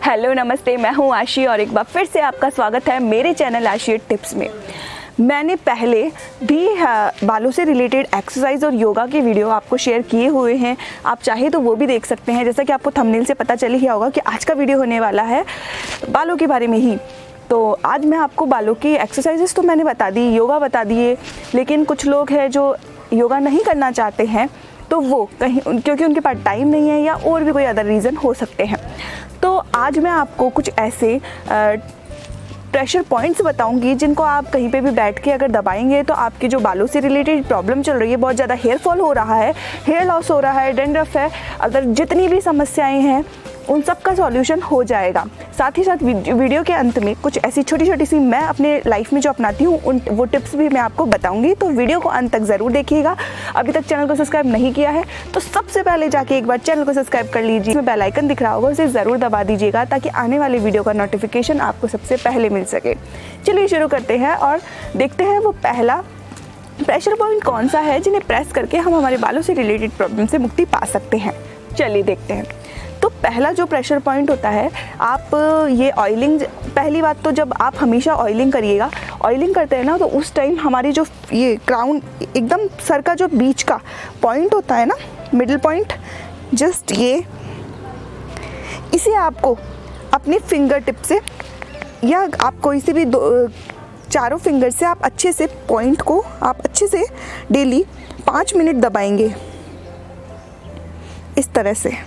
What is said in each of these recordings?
Hello नमस्ते, मैं हूँ आशी और एक बार फिर से आपका स्वागत है मेरे चैनल आशी टिप्स में। मैंने पहले भी बालों से रिलेटेड एक्सरसाइज और योगा के वीडियो आपको शेयर किए हुए हैं, आप चाहे तो वो भी देख सकते हैं। जैसा कि आपको थंबनेल से पता चल ही गया होगा कि आज का वीडियो होने वाला है बालों के बारे में ही। तो आज मैं आपको बालों की एक्सरसाइजेस तो मैंने बता दी, योगा बता दिए, लेकिन कुछ लोग हैं जो योगा नहीं करना चाहते हैं, तो वो कहीं क्योंकि उनके पास टाइम नहीं है या और भी कोई अदर रीज़न हो सकते हैं। तो आज मैं आपको कुछ ऐसे प्रेशर पॉइंट्स बताऊंगी जिनको आप कहीं पे भी बैठ के अगर दबाएंगे तो आपके जो बालों से रिलेटेड प्रॉब्लम चल रही है, बहुत ज़्यादा हेयर फॉल हो रहा है, हेयर लॉस हो रहा है, डैंड्रफ है, अगर जितनी भी समस्याएं हैं उन सब का सॉल्यूशन हो जाएगा। साथ ही साथ वीडियो के अंत में कुछ ऐसी छोटी छोटी सी मैं अपने लाइफ में जो अपनाती हूँ उन वो टिप्स भी मैं आपको बताऊंगी, तो वीडियो को अंत तक ज़रूर देखिएगा। अभी तक चैनल को सब्सक्राइब नहीं किया है तो सबसे पहले जाके एक बार चैनल को सब्सक्राइब कर लीजिए, बेल आइकन दिख रहा होगा उसे ज़रूर दबा दीजिएगा ताकि आने वाले वीडियो का नोटिफिकेशन आपको सबसे पहले मिल सके। चलिए शुरू करते हैं और देखते हैं वो पहला प्रेशर पॉइंट कौन सा है जिन्हें प्रेस करके हम हमारे बालों से रिलेटेड प्रॉब्लम से मुक्ति पा सकते हैं। चलिए देखते हैं। तो पहला जो प्रेशर पॉइंट होता है, आप ये ऑयलिंग, पहली बात तो जब आप हमेशा ऑयलिंग करिएगा, ऑयलिंग करते हैं ना तो उस टाइम हमारी जो ये क्राउन एकदम सर का जो बीच का पॉइंट होता है ना, मिडिल पॉइंट, जस्ट ये, इसे आपको अपने फिंगर टिप से या आप कोई से भी चारों फिंगर से आप अच्छे से पॉइंट को आप अच्छे से डेली 5 मिनट दबाएंगे इस तरह से।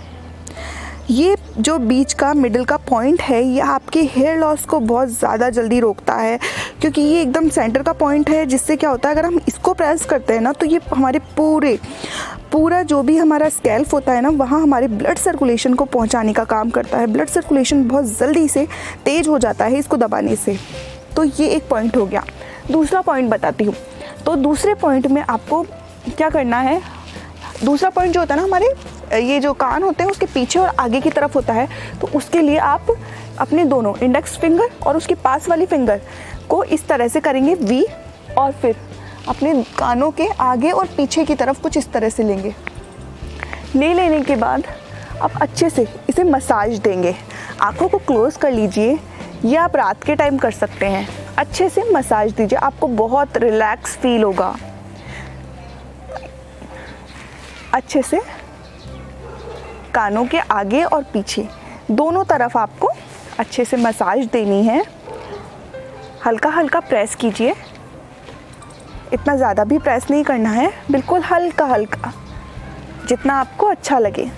ये जो बीच का मिडिल का पॉइंट है ये आपके हेयर लॉस को बहुत ज़्यादा जल्दी रोकता है, क्योंकि ये एकदम सेंटर का पॉइंट है, जिससे क्या होता है अगर हम इसको प्रेस करते हैं ना तो ये हमारे पूरा जो भी हमारा स्कैल्प होता है ना वहाँ हमारे ब्लड सर्कुलेशन को पहुँचाने का काम करता है। ब्लड सर्कुलेशन बहुत जल्दी से तेज़ हो जाता है इसको दबाने से। तो ये एक पॉइंट हो गया। दूसरा पॉइंट बताती हूँ। तो दूसरे पॉइंट में आपको क्या करना है, दूसरा पॉइंट जो होता है ना, हमारे ये जो कान होते हैं उसके पीछे और आगे की तरफ होता है, तो उसके लिए आप अपने दोनों इंडेक्स फिंगर और उसके पास वाली फिंगर को इस तरह से करेंगे वी, और फिर अपने कानों के आगे और पीछे की तरफ कुछ इस तरह से लेंगे। ले लेने के बाद आप अच्छे से इसे मसाज देंगे। आँखों को क्लोज़ कर लीजिए, या आप रात के टाइम कर सकते हैं। अच्छे से मसाज दीजिए, आपको बहुत रिलैक्स फील होगा। अच्छे से कानों के आगे और पीछे दोनों तरफ आपको अच्छे से मसाज देनी है। हल्का हल्का प्रेस कीजिए, इतना ज़्यादा भी प्रेस नहीं करना है, बिल्कुल हल्का हल्का, जितना आपको अच्छा लगे।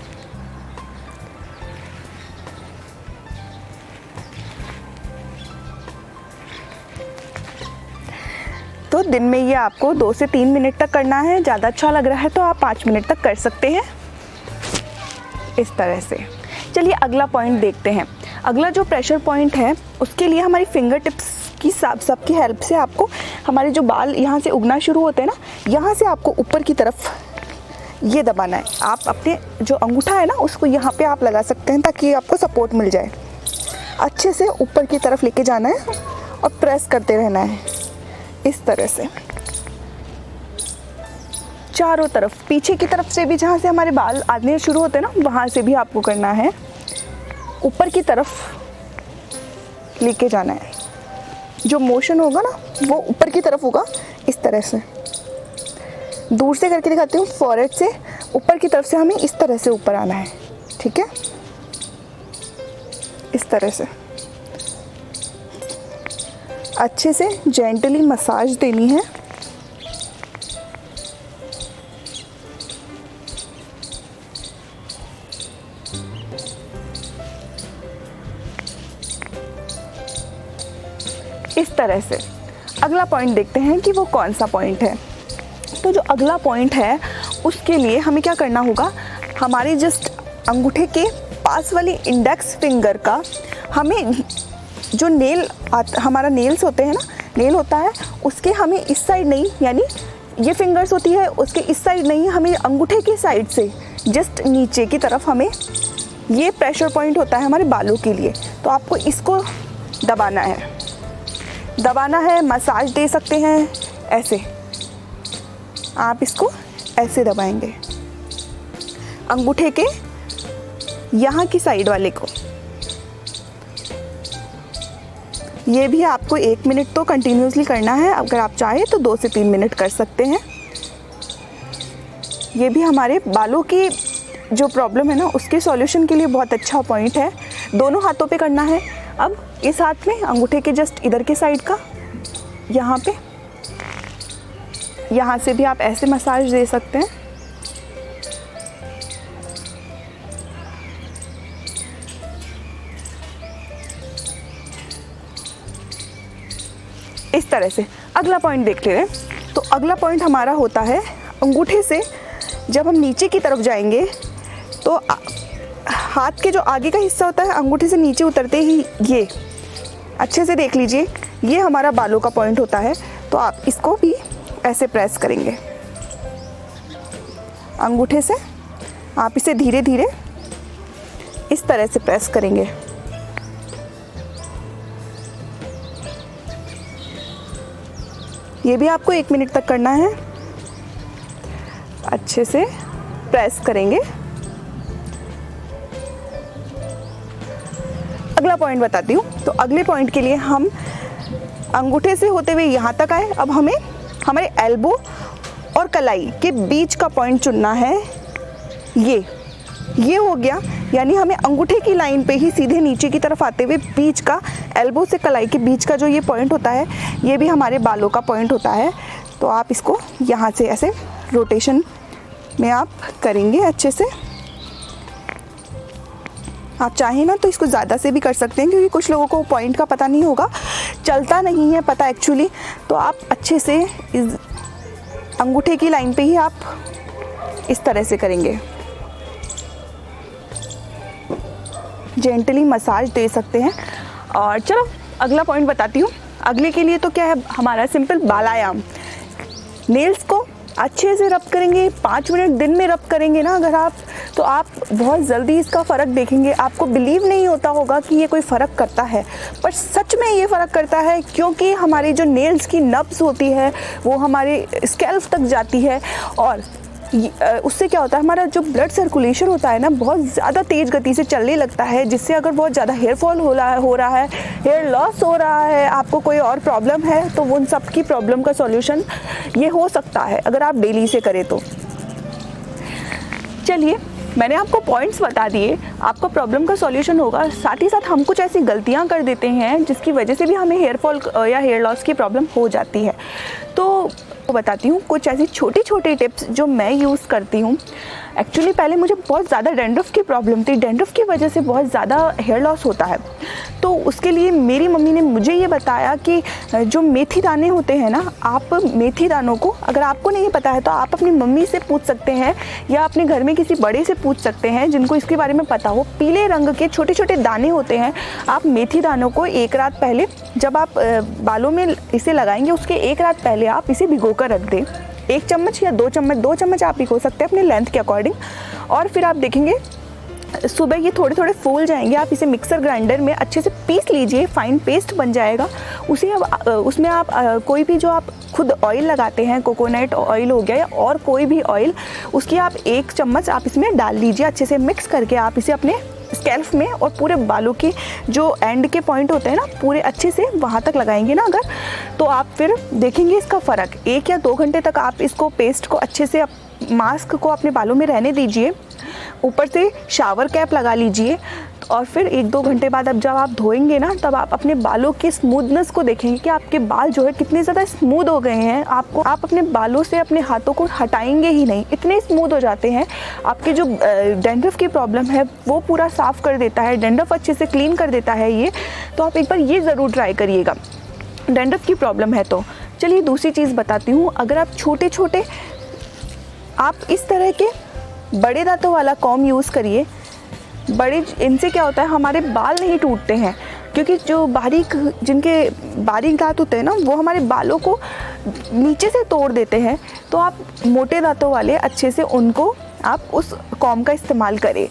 तो दिन में ये आपको 2 से 3 मिनट तक करना है। ज़्यादा अच्छा लग रहा है तो आप 5 मिनट तक कर सकते हैं इस तरह से। चलिए अगला पॉइंट देखते हैं। अगला जो प्रेशर पॉइंट है उसके लिए हमारी फिंगर टिप्स की सबकी हेल्प से आपको हमारे जो बाल यहाँ से उगना शुरू होते हैं ना, यहाँ से आपको ऊपर की तरफ ये दबाना है। आप अपने जो अंगूठा है ना उसको यहाँ पे आप लगा सकते हैं ताकि आपको सपोर्ट मिल जाए। अच्छे से ऊपर की तरफ लेके जाना है और प्रेस करते रहना है इस तरह से चारों तरफ। पीछे की तरफ से भी जहाँ से हमारे बाल आने शुरू होते हैं ना वहाँ से भी आपको करना है, ऊपर की तरफ लेके जाना है। जो मोशन होगा ना वो ऊपर की तरफ होगा इस तरह से। दूर से करके दिखाती हूँ। फॉरहेड से ऊपर की तरफ से हमें इस तरह से ऊपर आना है, ठीक है, इस तरह से अच्छे से जेंटली मसाज देनी है। इस तरह से। अगला पॉइंट देखते हैं कि वो कौन सा पॉइंट है। तो जो अगला पॉइंट है उसके लिए हमें क्या करना होगा, हमारे जस्ट अंगूठे के पास वाली इंडेक्स फिंगर का, हमें जो हमारा नेल्स होते हैं ना, नेल होता है उसके हमें इस साइड नहीं, यानी ये फिंगर्स होती है उसके इस साइड नहीं, हमें अंगूठे की साइड से जस्ट नीचे की तरफ हमें ये प्रेशर पॉइंट होता है हमारे बालों के लिए। तो आपको इसको दबाना है, मसाज दे सकते हैं ऐसे। आप इसको ऐसे दबाएंगे अंगूठे के यहाँ की साइड वाले को, ये भी आपको 1 मिनट तो कंटिन्यूसली करना है, अगर आप चाहें तो 2 से 3 मिनट कर सकते हैं। ये भी हमारे बालों की जो प्रॉब्लम है ना उसके सॉल्यूशन के लिए बहुत अच्छा पॉइंट है। दोनों हाथों पे करना है। अब इस हाथ में अंगूठे के जस्ट इधर के साइड का, यहाँ पे, यहाँ से भी आप ऐसे मसाज दे सकते हैं। इस तरह से। अगला पॉइंट देखते हैं। तो अगला पॉइंट हमारा होता है अंगूठे से जब हम नीचे की तरफ जाएंगे तो हाथ के जो आगे का हिस्सा होता है अंगूठे से नीचे उतरते ही ये अच्छे से देख लीजिए, ये हमारा बालों का पॉइंट होता है। तो आप इसको भी ऐसे प्रेस करेंगे अंगूठे से। आप इसे धीरे धीरे इस तरह से प्रेस करेंगे। ये भी आपको 1 मिनट तक करना है। अच्छे से प्रेस करेंगे। अगला पॉइंट बताती हूँ। तो अगले पॉइंट के लिए हम अंगूठे से होते हुए यहाँ तक आए। अब हमें हमारे एल्बो और कलाई के बीच का पॉइंट चुनना है। ये हो गया, यानी हमें अंगूठे की लाइन पे ही सीधे नीचे की तरफ आते हुए बीच का, एल्बो से कलाई के बीच का जो ये पॉइंट होता है, ये भी हमारे बालों का पॉइंट होता है। तो आप इसको यहाँ से ऐसे रोटेशन में आप करेंगे अच्छे से। आप चाहें ना तो इसको ज़्यादा से भी कर सकते हैं, क्योंकि कुछ लोगों को पॉइंट का पता नहीं होगा, चलता नहीं है पता एक्चुअली। तो आप अच्छे से इस अंगूठे की लाइन पे ही आप इस तरह से करेंगे, जेंटली मसाज दे सकते हैं। और चलो अगला पॉइंट बताती हूँ। अगले के लिए तो क्या है, हमारा सिंपल बालायाम। नेल्स को अच्छे से रब करेंगे, 5 मिनट दिन में रब करेंगे ना अगर आप, तो आप बहुत जल्दी इसका फ़र्क देखेंगे। आपको बिलीव नहीं होता होगा कि ये कोई फ़र्क करता है, पर सच में ये फ़र्क करता है, क्योंकि हमारी जो नेल्स की नब्स होती है वो हमारे स्कैल्प तक जाती है, और उससे क्या होता है, हमारा जो ब्लड सर्कुलेशन होता है ना बहुत ज़्यादा तेज़ गति से चलने लगता है, जिससे अगर बहुत ज़्यादा हेयर फॉल हो रहा है, हेयर लॉस हो रहा है, आपको कोई और प्रॉब्लम है, तो उन सब की प्रॉब्लम का सॉल्यूशन ये हो सकता है अगर आप डेली से करें तो। चलिए, मैंने आपको पॉइंट्स बता दिए, आपका प्रॉब्लम का सॉल्यूशन होगा। साथ ही साथ हम कुछ ऐसी गलतियां कर देते हैं जिसकी वजह से भी हमें हेयर फॉल या हेयर लॉस की प्रॉब्लम हो जाती है। तो बताती हूँ कुछ ऐसी छोटी छोटी टिप्स जो मैं यूज़ करती हूँ। एक्चुअली पहले मुझे बहुत ज़्यादा डैंड्रफ की प्रॉब्लम थी, डैंड्रफ की वजह से बहुत ज़्यादा हेयर लॉस होता है। तो उसके लिए मेरी मम्मी ने मुझे ये बताया कि जो मेथी दाने होते हैं ना, आप मेथी दानों को, अगर आपको नहीं पता है तो आप अपनी मम्मी से पूछ सकते हैं या अपने घर में किसी बड़े से पूछ सकते हैं जिनको इसके बारे में पता हो। पीले रंग के छोटे छोटे दाने होते हैं। आप मेथी दानों को 1 रात पहले, जब आप बालों में इसे लगाएंगे उसके 1 रात पहले आप इसे भिगो कर रख दें। 1 चम्मच या 2 चम्मच, 2 चम्मच आप भिगो सकते हैं अपने लेंथ के अकॉर्डिंग। और फिर आप देखेंगे सुबह ये थोड़े थोड़े फूल जाएंगे। आप इसे मिक्सर ग्राइंडर में अच्छे से पीस लीजिए, फाइन पेस्ट बन जाएगा। उसे अब उसमें आप कोई भी जो आप खुद ऑयल लगाते हैं, कोकोनट ऑयल हो गया या और कोई भी ऑयल, उसकी आप 1 चम्मच आप इसमें डाल लीजिए। अच्छे से मिक्स करके आप इसे अपने स्कैल्प में और पूरे बालों के जो एंड के पॉइंट होते हैं ना, पूरे अच्छे से वहाँ तक लगाएंगे ना अगर, तो आप फिर देखेंगे इसका फ़र्क। 1 या 2 घंटे तक आप इसको पेस्ट को अच्छे से मास्क को अपने बालों में रहने दीजिए। ऊपर से शावर कैप लगा लीजिए और फिर 1-2 घंटे बाद अब जब आप धोएंगे ना, तब आप अपने बालों के स्मूथनेस को देखेंगे कि आपके बाल जो है कितने ज़्यादा स्मूथ हो गए हैं। आप अपने बालों से अपने हाथों को हटाएंगे ही नहीं, इतने स्मूथ हो जाते हैं। आपके जो डैंड्रफ की प्रॉब्लम है वो पूरा साफ़ कर देता है, डैंड्रफ अच्छे से क्लीन कर देता है ये। तो आप एक बार ये ज़रूर ट्राई करिएगा, डैंड्रफ की प्रॉब्लम है तो। चलिए दूसरी चीज़ बताती हूँ। अगर आप छोटे छोटे, आप इस तरह के बड़े दांतों वाला कॉम यूज़ करिए। इनसे क्या होता है, हमारे बाल नहीं टूटते हैं, क्योंकि जो जिनके बारीक दांत होते हैं ना, वो हमारे बालों को नीचे से तोड़ देते हैं। तो आप मोटे दांतों वाले अच्छे से उनको आप उस कॉम का इस्तेमाल करें।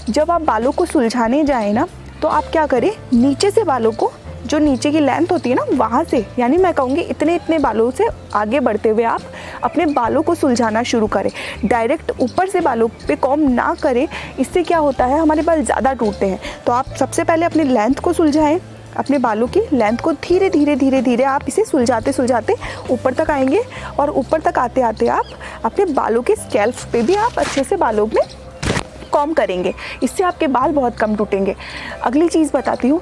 जब आप बालों को सुलझाने जाएं ना, तो आप क्या करें, नीचे से बालों को, जो नीचे की लेंथ होती है ना वहाँ से, यानी मैं कहूँगी इतने बालों से आगे बढ़ते हुए आप अपने बालों को सुलझाना शुरू करें। डायरेक्ट ऊपर से बालों पे कॉम ना करें, इससे क्या होता है हमारे बाल ज़्यादा टूटते हैं। तो आप सबसे पहले अपनी लेंथ को सुलझाएं, अपने बालों की लेंथ को धीरे धीरे धीरे धीरे आप इसे सुलझाते सुलझाते ऊपर तक आएंगे, और ऊपर तक आते आते आप अपने बालों के स्कैल्प पे भी आप अच्छे से बालों में कॉम्ब करेंगे। इससे आपके बाल बहुत कम टूटेंगे। अगली चीज़ बताती हूँ,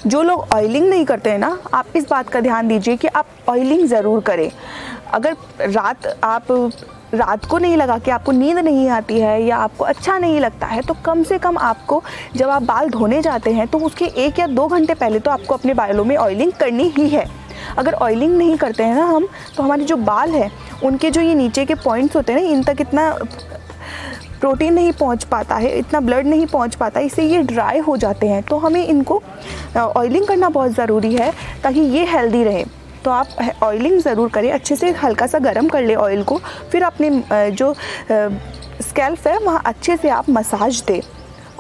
जो लोग ऑयलिंग नहीं करते हैं ना, आप इस बात का ध्यान दीजिए कि आप ऑयलिंग ज़रूर करें। अगर रात को नहीं लगा कि आपको नींद नहीं आती है या आपको अच्छा नहीं लगता है, तो कम से कम आपको जब आप बाल धोने जाते हैं तो उसके 1 या 2 घंटे पहले तो आपको अपने बालों में ऑयलिंग करनी ही है। अगर ऑयलिंग नहीं करते हैं ना हम, तो हमारे जो बाल हैं उनके जो ये नीचे के पॉइंट्स होते हैं ना, इन तक इतना प्रोटीन नहीं पहुंच पाता है, इतना ब्लड नहीं पहुंच पाता, इससे ये ड्राई हो जाते हैं। तो हमें इनको ऑयलिंग करना बहुत ज़रूरी है ताकि ये हेल्दी रहे। तो आप ऑयलिंग ज़रूर करें, अच्छे से हल्का सा गर्म कर ले ऑयल को, फिर अपने जो स्कैल्प है वहाँ अच्छे से आप मसाज दें।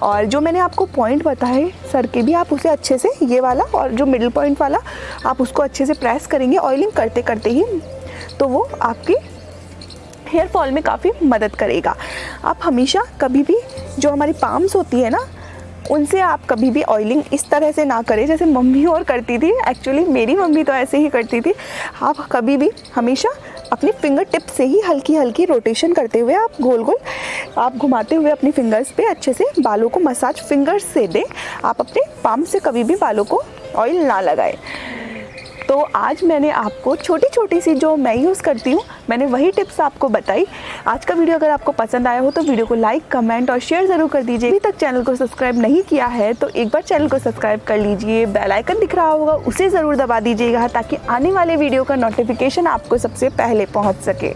और जो मैंने आपको पॉइंट बताए सर के भी, आप उसे अच्छे से, ये वाला और जो मिडिल पॉइंट वाला, आप उसको अच्छे से प्रेस करेंगे ऑयलिंग करते करते ही, तो वो आपकी हेयर फॉल में काफ़ी मदद करेगा। आप हमेशा कभी भी जो हमारी पाम्स होती है ना, उनसे आप कभी भी ऑयलिंग इस तरह से ना करें जैसे मम्मी और करती थी। एक्चुअली मेरी मम्मी तो ऐसे ही करती थी। आप कभी भी हमेशा अपने फिंगर टिप से ही हल्की हल्की रोटेशन करते हुए आप गोल गोल आप घुमाते हुए अपनी फिंगर्स पे अच्छे से बालों को मसाज फिंगर्स से दें। आप अपने पाम से कभी भी बालों को ऑयल ना लगाएं। तो आज मैंने आपको छोटी छोटी सी जो मैं यूज़ करती हूँ, मैंने वही टिप्स आपको बताई। आज का वीडियो अगर आपको पसंद आया हो तो वीडियो को लाइक, कमेंट और शेयर ज़रूर कर दीजिए। अभी तक चैनल को सब्सक्राइब नहीं किया है तो एक बार चैनल को सब्सक्राइब कर लीजिए। बेल आइकन दिख रहा होगा, उसे ज़रूर दबा दीजिएगा ताकि आने वाले वीडियो का नोटिफिकेशन आपको सबसे पहले पहुँच सके।